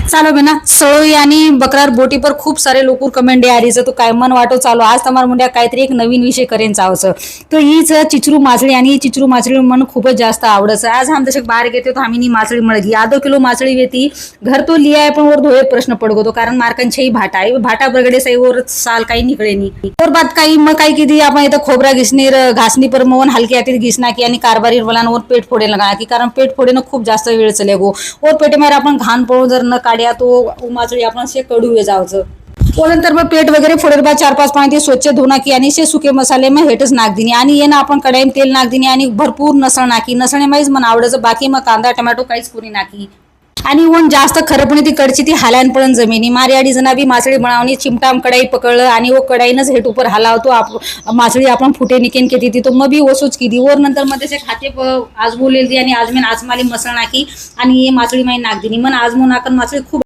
चालो बेना सळोई आणि बकरार बोटी पर खूप सारे लोक कमेंट यारीचं तो काय मन वाटो चालू आज तमार मुंड्या काहीतरी एक नवीन विषय करेन चावचं तो हीच चिचरू मासळी आणि चिचरू मासळी मन खूपच जास्त आवडचं आज हम तसे बाहेर घेते तो आम्ही मासळी मळगी आधो किलो मासळी वेती घर तो लिया है पण वर धोये प्रश्न पडगो तो कारण मार्कांच्याही भाटा आहे भाटा बरगडे सही वर साल काही निकळे नाही और बात काही मग काही किती आपण इथं खोबरा घिसणीर घासणी पर मवन हलकी हाती घिसना की आणि कारभारी वलांवर पेट फोडे लगा की कारण पेट फोडेनं खूप जास्त वेळ चले गो और पेटे मारे आपण घाण पळून जर न काढ्या तो मासळी आपण शे कडू जावचं त्यानंतर मग पेट वगैरे फोडेल बा 4-5 पाणी ते स्वच्छ धुना की आणि शे सुके मसाले मग हेटच नाक दिनी आणि ये ना आपण कढाईत तेल नाक दिनी आणि भरपूर नसळ नाकी नसणे माहीच मन आवडायचं बाकी मग कांदा टोमॅटो काहीच पुरी नाकी आणि ऊन जास्त खरपणी ती कडची ती हालायन पडन जमिनी मारी आडी जना बी मासळी बनावणी चिमटाम कढाई पकडलं आणि वो कढाईनच हेट उपर हलावतो मासळी आपण फुटे निकेन केती ती तो मग बी ओसूच किती वर नंतर मध्ये त्याचे खाते आज बोलेल ती आणि आजमेन आजमाली मसळ नाकी आणि हे मासळी माई नाक दिनी मन आजमो नाकन मासळी खूप